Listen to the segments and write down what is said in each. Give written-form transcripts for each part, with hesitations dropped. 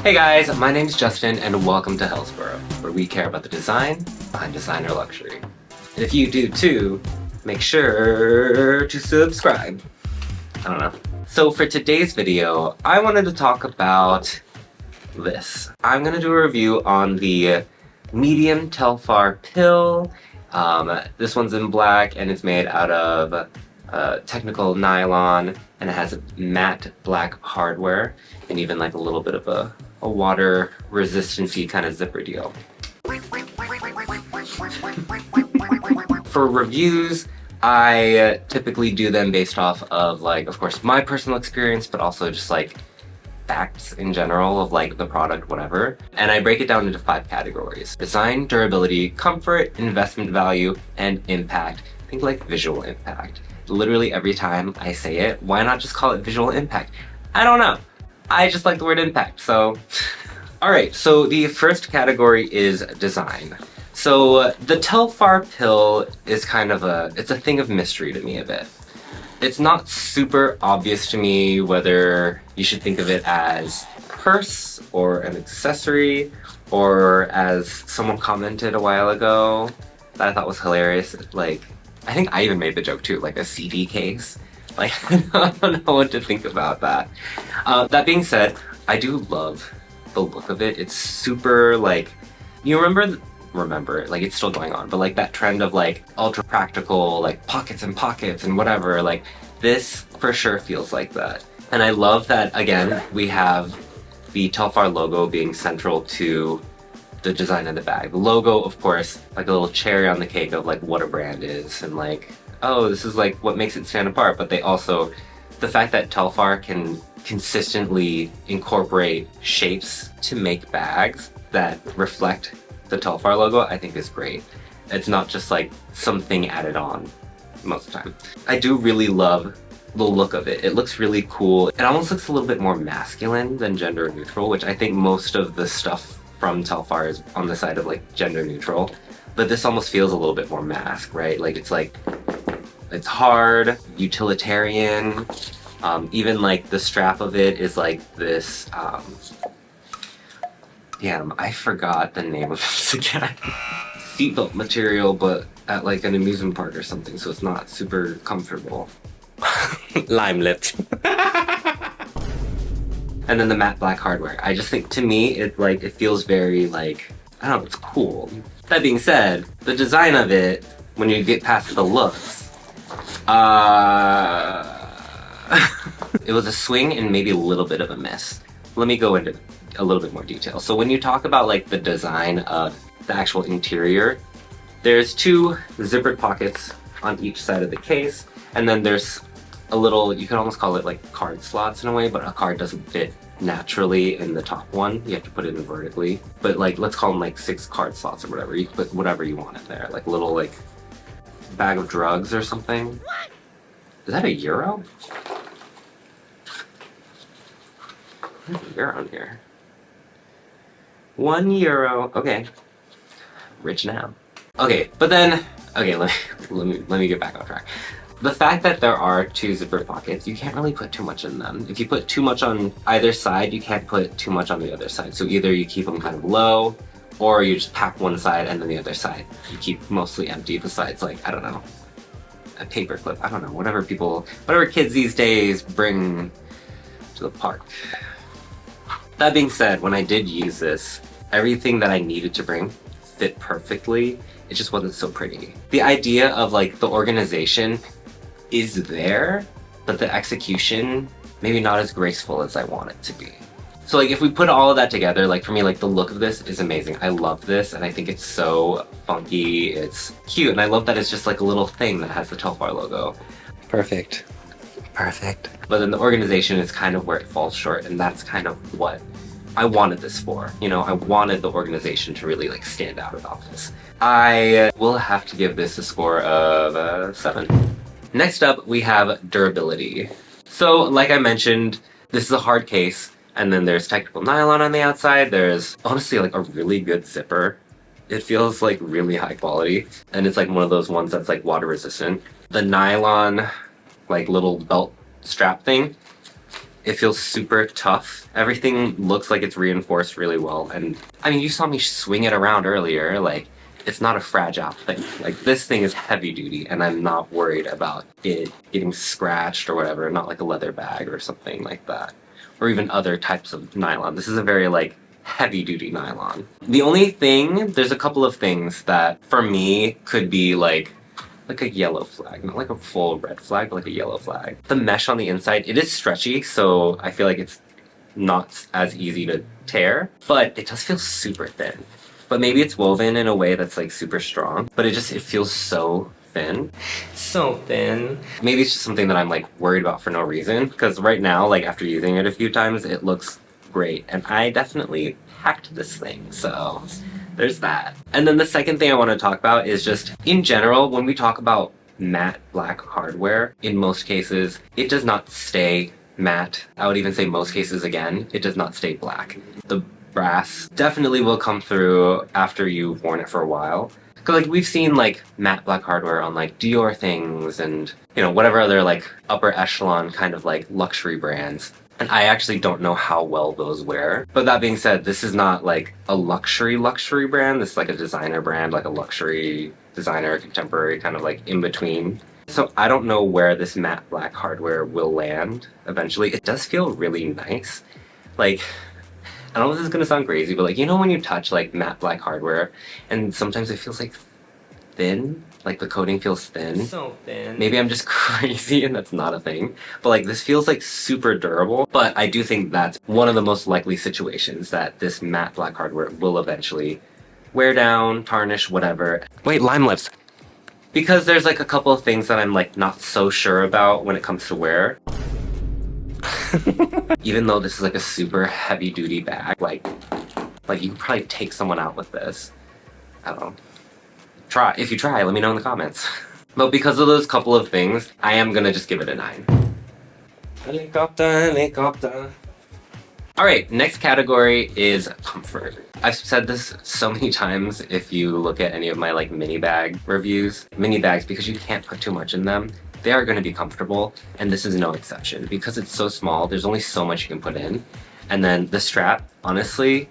Hey guys, my name's Justin and welcome to Hillsborough, where we care about the design behind designer luxury. And if you do too, make sure to subscribe. I don't know. So for today's video, I wanted to talk about this. I'm gonna do a review on the medium Telfar Pill. This one's in black and it's made out of technical nylon, and it has matte black hardware and even like a little bit of a water resistancy kind of zipper deal. For reviews, I typically do them based off of like, of course, my personal experience, but also just like facts in general of like the product, whatever. And I break it down into 5 categories: design, durability, comfort, investment value, and impact. Think like visual impact. Literally every time I say it, why not just call it visual impact? I don't know. I just like the word impact, so. All right, so the first category is design. So the Telfar Pill is kind of it's a thing of mystery to me a bit. It's not super obvious to me whether you should think of it as a purse or an accessory, or as someone commented a while ago that I thought was hilarious, like, I think I even made the joke too, like a CD case. Like, I don't know what to think about that. That being said, I do love the look of it. It's super like, you remember, like it's still going on, but like that trend of like ultra practical, like pockets and pockets and whatever, like this for sure feels like that. And I love that, again, we have the Telfar logo being central to the design of the bag. The logo, of course, like a little cherry on the cake of like what a brand is, and like, oh, this is like what makes it stand apart. But they also, the fact that Telfar can consistently incorporate shapes to make bags that reflect the Telfar logo, I think is great. It's not just like something added on most of the time. I do really love the look of it. It looks really cool. It almost looks a little bit more masculine than gender neutral, which I think most of the stuff from Telfar is on the side of like gender neutral. But this almost feels a little bit more mask, right? Like it's hard, utilitarian. Even like the strap of it is like this, damn, I forgot the name of this again. Seatbelt material, but at like an amusement park or something, so it's not super comfortable. Lime lipped. And then the matte black hardware. I just think, to me, it feels very like, I don't know, it's cool. That being said, the design of it, when you get past the looks, it was a swing and maybe a little bit of a miss. Let me go into a little bit more detail. So when you talk about like the design of the actual interior, there's 2 zippered pockets on each side of the case, and then there's a little, you could almost call it like card slots in a way, but a card doesn't fit naturally in the top one. You have to put it in vertically. But like, let's call them like 6 card slots or whatever. You can put whatever you want in there, like a little like bag of drugs or something. What? Is that a euro? There's a euro in here. 1 euro. Okay. Rich now. Okay, but then, okay, let me get back on track. The fact that there are 2 zipper pockets, you can't really put too much in them. If you put too much on either side, you can't put too much on the other side. So either you keep them kind of low, or you just pack one side and then the other side you keep mostly empty, besides like, I don't know, a paper clip. I don't know, whatever kids these days bring to the park. That being said, when I did use this, everything that I needed to bring fit perfectly. It just wasn't so pretty. The idea of like the organization is there, but the execution maybe not as graceful as I want it to be. So like if we put all of that together, like for me, like the look of this is amazing. I love this, and I think it's so funky, it's cute, and I love that it's just like a little thing that has the Telfar logo. Perfect. Perfect. But then the organization is kind of where it falls short, and that's kind of what I wanted this for. You know, I wanted the organization to really like stand out about this. I will have to give this a score of 7. Next up, we have durability. So like I mentioned, this is a hard case, and then there's technical nylon on the outside. There's honestly like a really good zipper. It feels like really high quality, and it's like one of those ones that's like water resistant. The nylon like little belt strap thing It feels super tough. Everything looks like it's reinforced really well. And I mean, you saw me swing it around earlier. Like, it's not a fragile thing. Like, this thing is heavy duty, and I'm not worried about it getting scratched or whatever. Not like a leather bag or something like that. Or even other types of nylon. This is a very, like, heavy duty nylon. The only thing, there's a couple of things that for me could be like a yellow flag, not like a full red flag, but like a yellow flag. The mesh on the inside, it is stretchy, so I feel like it's not as easy to tear, but it does feel super thin. But maybe it's woven in a way that's like super strong, but it feels so thin. So thin. Maybe it's just something that I'm like worried about for no reason, because right now, like after using it a few times, it looks great, and I definitely hacked this thing, so there's that. And then the second thing I want to talk about is just, in general, when we talk about matte black hardware, in most cases, it does not stay matte. I would even say most cases again, it does not stay black. The brass definitely will come through after you've worn it for a while. Because like we've seen like matte black hardware on like Dior things and, you know, whatever other like upper echelon kind of like luxury brands. And I actually don't know how well those wear. But that being said, this is not like a luxury brand. This is like a designer brand, like a luxury designer, contemporary, kind of like in between. So I don't know where this matte black hardware will land eventually. It does feel really nice. Like, I don't know if this is gonna sound crazy, but like, you know when you touch like matte black hardware and sometimes it feels like thin? Like the coating feels thin. So thin. Maybe I'm just crazy and that's not a thing. But like this feels like super durable. But I do think that's one of the most likely situations that this matte black hardware will eventually wear down, tarnish, whatever. Wait, lime lips. Because there's like a couple of things that I'm like not so sure about when it comes to wear. Even though this is like a super heavy duty bag, like you can probably take someone out with this. I don't know. Try. If you try, let me know in the comments. But because of those couple of things, I am gonna just give it a 9. Helicopter, helicopter. Alright, next category is comfort. I've said this so many times if you look at any of my like mini bag reviews. Mini bags, because you can't put too much in them, they are gonna be comfortable, and this is no exception. Because it's so small, there's only so much you can put in. And then the strap, honestly,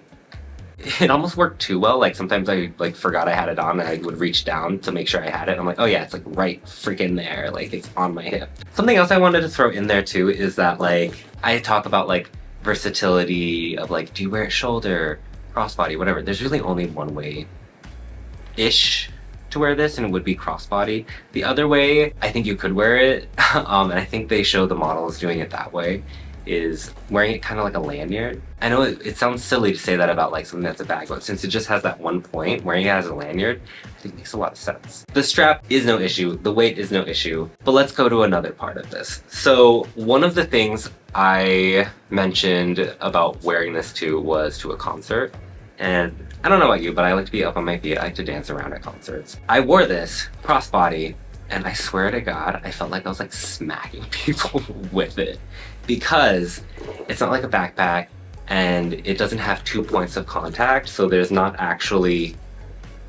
it almost worked too well. Like sometimes I like forgot I had it on and I would reach down to make sure I had it. I'm like, oh yeah, it's like right freaking there. Like it's on my hip. Something else I wanted to throw in there too is that like I talk about like versatility of like, do you wear it shoulder, crossbody, whatever. There's really only one way-ish to wear this, and it would be crossbody. The other way I think you could wear it, and I think they show the models doing it that way, is wearing it kind of like a lanyard. I know it sounds silly to say that about like something that's a bag, but since it just has that one point, wearing it as a lanyard, I think makes a lot of sense. The strap is no issue, the weight is no issue, but let's go to another part of this. So one of the things I mentioned about wearing this to was to a concert, and I don't know about you, but I like to be up on my feet, I like to dance around at concerts. I wore this crossbody, and I swear to God, I felt like I was like smacking people with it. Because it's not like a backpack and it doesn't have 2 points of contact, so there's not actually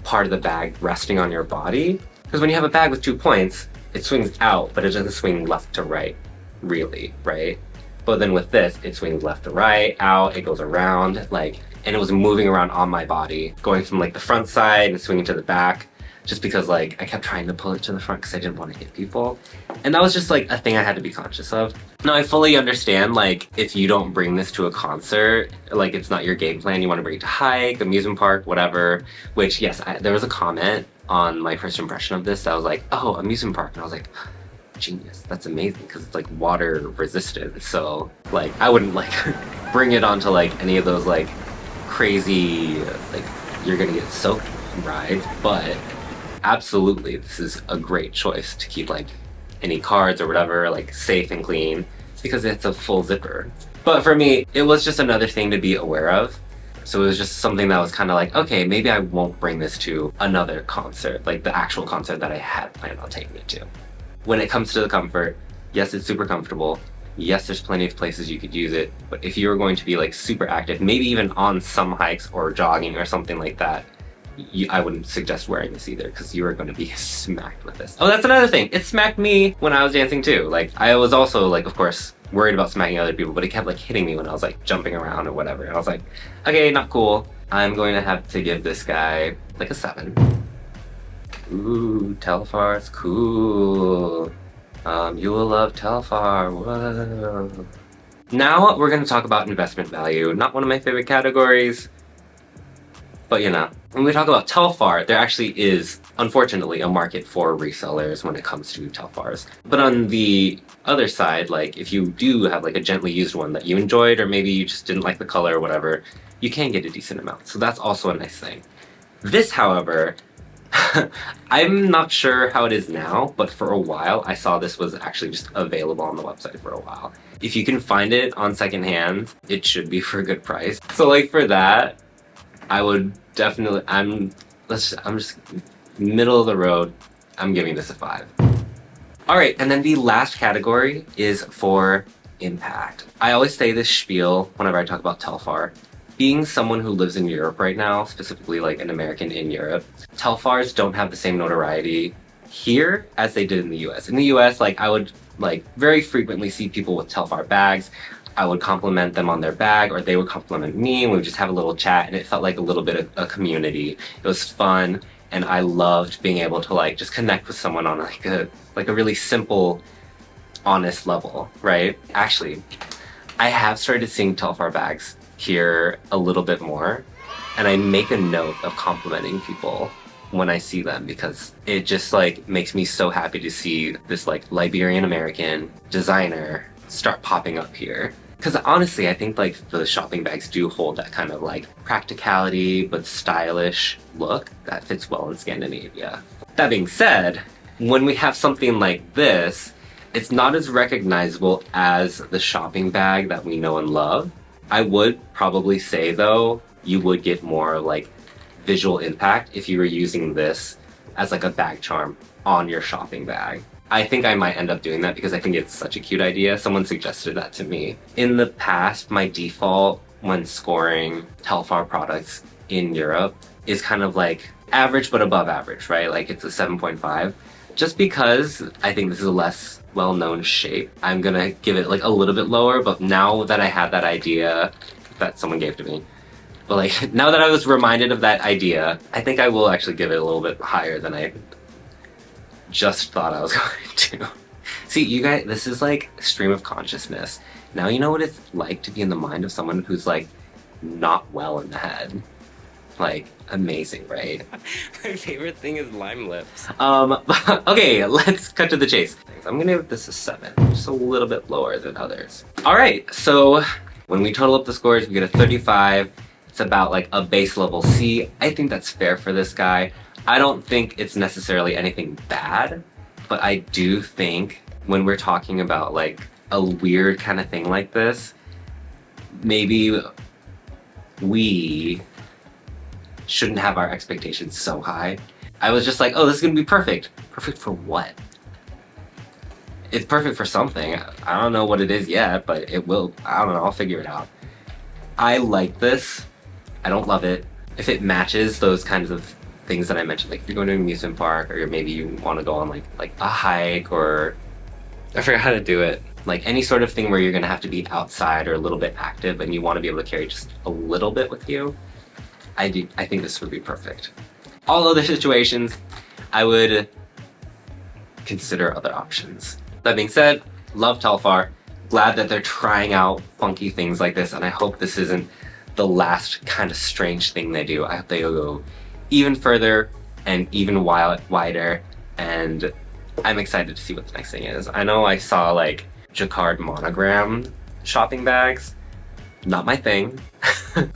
part of the bag resting on your body. Because when you have a bag with 2 points, it swings out, but it doesn't swing left to right, really, right? But then with this, it swings left to right, out, it goes around, like, and it was moving around on my body, going from like the front side and swinging to the back. Just because like I kept trying to pull it to the front because I didn't want to hit people. And that was just like a thing I had to be conscious of. Now I fully understand like if you don't bring this to a concert, like it's not your game plan, you want to bring it to hike, amusement park, whatever. Which yes, there was a comment on my first impression of this that was like, oh, amusement park. And I was like, genius, that's amazing because it's like water resistant. So like I wouldn't like bring it onto like any of those like crazy, like you're gonna get soaked rides, but absolutely, this is a great choice to keep like any cards or whatever like safe and clean because it's a full zipper. But for me, it was just another thing to be aware of. So it was just something that was kind of like, okay, maybe I won't bring this to another concert, like the actual concert that I had planned on taking it to. When it comes to the comfort, yes, it's super comfortable. Yes, there's plenty of places you could use it. But if you were going to be like super active, maybe even on some hikes or jogging or something like that, I wouldn't suggest wearing this either because you are going to be smacked with this. Oh, that's another thing. It smacked me when I was dancing too. Like I was also like, of course, worried about smacking other people, but it kept like hitting me when I was like jumping around or whatever. And I was like, okay, not cool. I'm going to have to give this guy like a 7. Ooh, Telfar's cool. You will love Telfar. Whoa. Now we're going to talk about investment value. Not one of my favorite categories, but you know, when we talk about Telfar, there actually is, unfortunately, a market for resellers when it comes to Telfars. But on the other side, like if you do have like a gently used one that you enjoyed, or maybe you just didn't like the color or whatever, you can get a decent amount. So that's also a nice thing. This, however, I'm not sure how it is now, but for a while I saw this was actually just available on the website for a while. If you can find it on secondhand, it should be for a good price. So like for that, I would definitely, I'm just middle of the road. I'm giving this a 5. All right, and then the last category is for impact. I always say this spiel whenever I talk about Telfar. Being someone who lives in Europe right now, specifically like an American in Europe, Telfars don't have the same notoriety here as they did in the US. In the US, like I would like very frequently see people with Telfar bags. I would compliment them on their bag, or they would compliment me, and we would just have a little chat, and it felt like a little bit of a community. It was fun, and I loved being able to like just connect with someone on like a really simple, honest level, right? Actually, I have started seeing Telfar bags here a little bit more, and I make a note of complimenting people when I see them, because it just like makes me so happy to see this like Liberian American designer start popping up here. Because honestly, I think like the shopping bags do hold that kind of like practicality but stylish look that fits well in Scandinavia. That being said, when we have something like this, it's not as recognizable as the shopping bag that we know and love. I would probably say though, you would get more like visual impact if you were using this as like a bag charm on your shopping bag. I think I might end up doing that because I think it's such a cute idea. Someone suggested that to me. In the past, my default when scoring Telfar products in Europe is kind of like average but above average, right? Like it's a 7.5. Just because I think this is a less well-known shape, I'm gonna give it like a little bit lower, but now that I had that idea that someone gave to me, but like now that I was reminded of that idea, I think I will actually give it a little bit higher than I just thought I was going to. See, you guys, this is like stream of consciousness. Now you know what it's like to be in the mind of someone who's like not well in the head. Like, amazing, right? My favorite thing is lime lips. Okay, let's cut to the chase. I'm gonna give this a 7, just a little bit lower than others. All right, so when we total up the scores, we get a 35. It's about like a base level C. I think that's fair for this guy. I don't think it's necessarily anything bad, but I do think when we're talking about like a weird kind of thing like this, maybe we shouldn't have our expectations so high. I was just like, oh, this is gonna be perfect. Perfect for what? It's perfect for something. I don't know what it is yet, but it will. I don't know, I'll figure it out. I like this. I don't love it. If it matches those kinds of things that I mentioned, like if you're going to an amusement park, or maybe you want to go on like a hike, or I forgot how to do it. Like any sort of thing where you're gonna have to be outside or a little bit active and you want to be able to carry just a little bit with you, I think this would be perfect. All other situations, I would consider other options. That being said, love Telfar. Glad that they're trying out funky things like this, and I hope this isn't the last kind of strange thing they do. I hope they go even further and even wider, and I'm excited to see what the next thing is. I know I saw like Jacquard monogram shopping bags. Not my thing.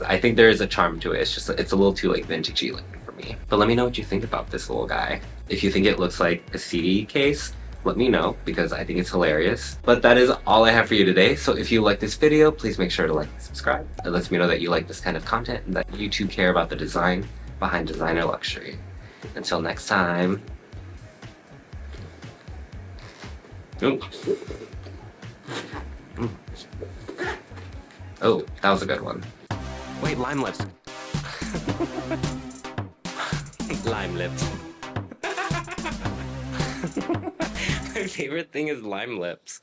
I think there is a charm to it. It's just, it's a little too like vintagey looking for me. But let me know what you think about this little guy. If you think it looks like a CD case, let me know, because I think it's hilarious. But that is all I have for you today. So if you like this video, please make sure to like and subscribe. It lets me know that you like this kind of content and that you too care about the design behind designer luxury. Until next time. Ooh. Oh, that was a good one. Wait, lime lips. Lime lips. My favorite thing is lime lips.